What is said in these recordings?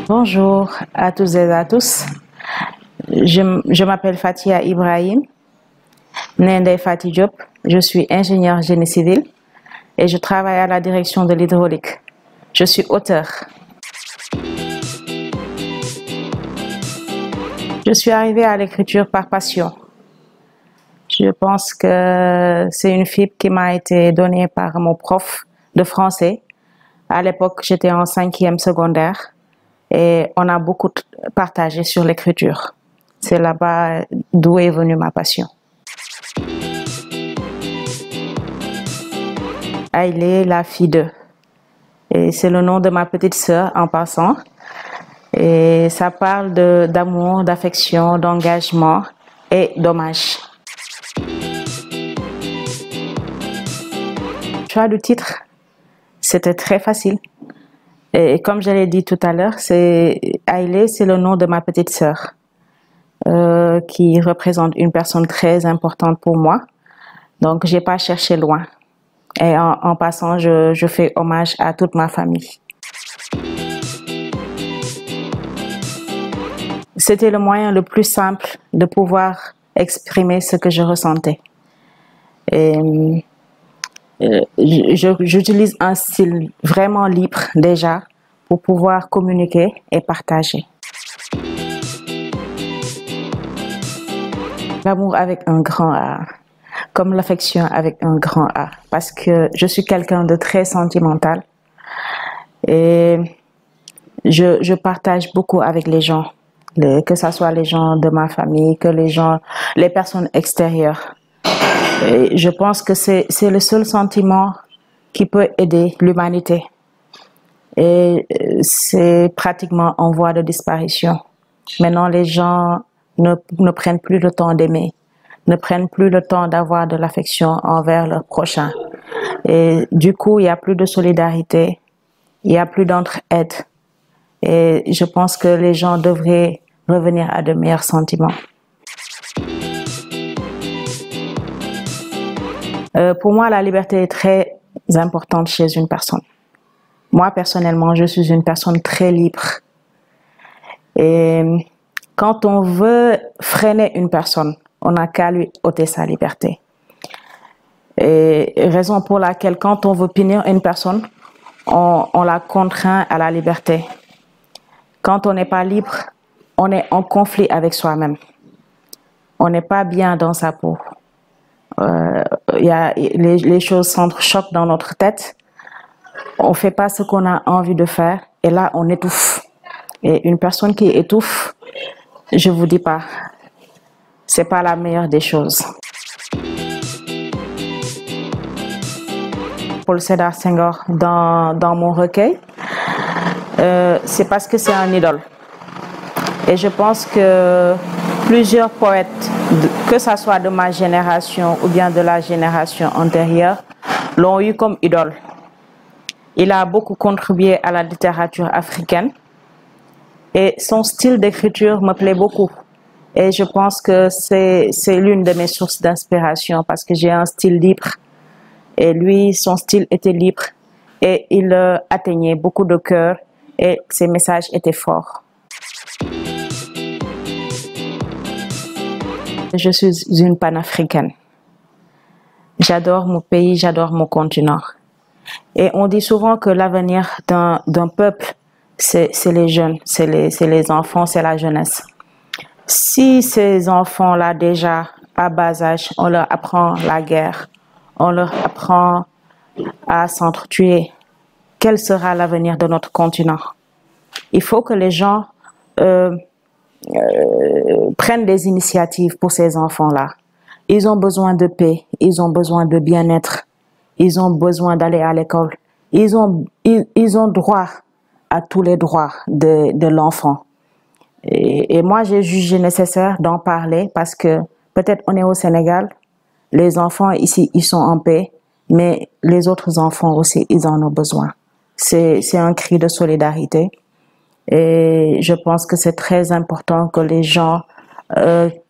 Bonjour à tous et à tous. Je m'appelle Fatia Ibrahim, née Fati Diop. Je suis ingénieure génie civil et je travaille à la direction de l'hydraulique. Je suis auteur. Je suis arrivée à l'écriture par passion. Je pense que c'est une fibre qui m'a été donnée par mon prof de français. À l'époque, j'étais en 5e secondaire et on a beaucoup partagé sur l'écriture. C'est là-bas d'où est venue ma passion. Aïlé, la fille de. Et c'est le nom de ma petite sœur en passant. Et ça parle d'amour, d'affection, d'engagement et d'hommage. Le choix du titre, c'était très facile. Et comme je l'ai dit tout à l'heure, Aïlé, c'est le nom de ma petite sœur, qui représente une personne très importante pour moi. Donc, j'ai pas cherché loin. Et en passant, je fais hommage à toute ma famille. C'était le moyen le plus simple de pouvoir exprimer ce que je ressentais. Et j'utilise un style vraiment libre déjà pour pouvoir communiquer et partager. L'amour avec un grand A, comme l'affection avec un grand A, parce que je suis quelqu'un de très sentimental et je partage beaucoup avec les gens, que ce soit les gens de ma famille, que les personnes extérieures. Et je pense que c'est le seul sentiment qui peut aider l'humanité. Et c'est pratiquement en voie de disparition. Maintenant, les gens ne prennent plus le temps d'aimer, ne prennent plus le temps d'avoir de l'affection envers leur prochain. Et du coup, il n'y a plus de solidarité, il n'y a plus d'entraide. Et je pense que les gens devraient revenir à de meilleurs sentiments. Pour moi, la liberté est très importante chez une personne. Moi, personnellement, je suis une personne très libre. Et quand on veut freiner une personne, on n'a qu'à lui ôter sa liberté. Et raison pour laquelle, quand on veut punir une personne, on la contraint à la liberté. Quand on n'est pas libre, on est en conflit avec soi-même. On n'est pas bien dans sa peau. Les choses s'entrechoquent dans notre tête. On ne fait pas ce qu'on a envie de faire et là, on étouffe. Et une personne qui étouffe, je ne vous dis pas, ce n'est pas la meilleure des choses. Paul Sédar Senghor, dans mon recueil, c'est parce que c'est un idole. Et je pense que plusieurs poètes, que ce soit de ma génération ou bien de la génération antérieure, l'ont eu comme idole. Il a beaucoup contribué à la littérature africaine et son style d'écriture me plaît beaucoup. Et je pense que c'est l'une de mes sources d'inspiration parce que j'ai un style libre. Et lui, son style était libre et il atteignait beaucoup de cœurs et ses messages étaient forts. Je suis une panafricaine. J'adore mon pays, j'adore mon continent. Et on dit souvent que l'avenir d'un peuple, c'est les jeunes, c'est les enfants, c'est la jeunesse. Si ces enfants-là, déjà, à bas âge, on leur apprend la guerre, on leur apprend à s'entretuer, quel sera l'avenir de notre continent? Il faut que les gens prennent des initiatives pour ces enfants-là. Ils ont besoin de paix, ils ont besoin de bien-être, ils ont besoin d'aller à l'école. Ils ont droit à tous les droits de l'enfant. Et moi, j'ai jugé nécessaire d'en parler parce que peut-être on est au Sénégal, les enfants ici, ils sont en paix, mais les autres enfants aussi, ils en ont besoin. C'est un cri de solidarité. Et je pense que c'est très important que les gens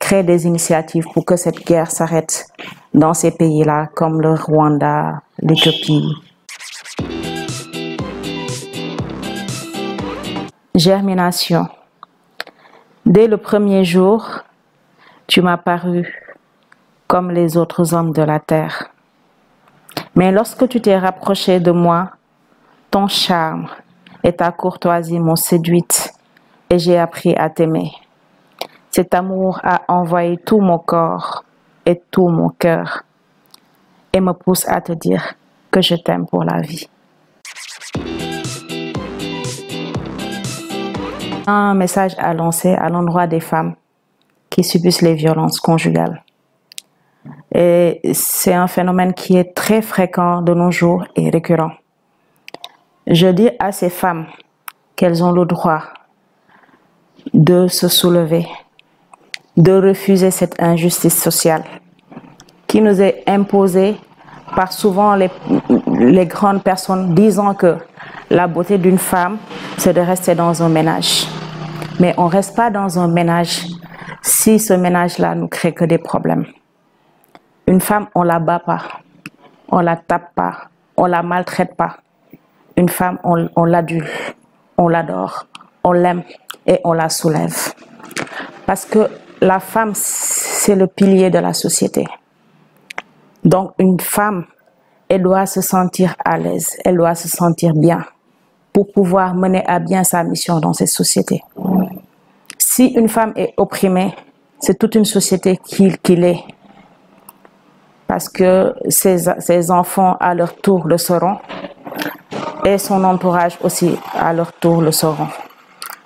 créent des initiatives pour que cette guerre s'arrête dans ces pays-là, comme le Rwanda, l'Éthiopie. Germination. Dès le premier jour, tu m'as paru comme les autres hommes de la terre. Mais lorsque tu t'es rapproché de moi, ton charme et ta courtoisie m'ont séduite et j'ai appris à t'aimer. Cet amour a envahi tout mon corps et tout mon cœur et me pousse à te dire que je t'aime pour la vie. Un message à lancer à l'endroit des femmes qui subissent les violences conjugales. Et c'est un phénomène qui est très fréquent de nos jours et récurrent. Je dis à ces femmes qu'elles ont le droit de se soulever, de refuser cette injustice sociale qui nous est imposée par souvent les grandes personnes disant que la beauté d'une femme, c'est de rester dans un ménage. Mais on ne reste pas dans un ménage si ce ménage-là nous crée que des problèmes. Une femme, on ne la bat pas, on ne la tape pas, on ne la maltraite pas. Une femme, on l'adule, on l'adore, on l'aime et on la soulève. Parce que la femme, c'est le pilier de la société. Donc une femme, elle doit se sentir à l'aise, elle doit se sentir bien pour pouvoir mener à bien sa mission dans cette société. Si une femme est opprimée, c'est toute une société qui l'est. Parce que ses enfants, à leur tour, le seront. Et son entourage aussi, à leur tour, le sauront.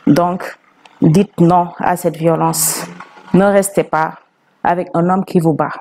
Donc, dites non à cette violence. Ne restez pas avec un homme qui vous bat.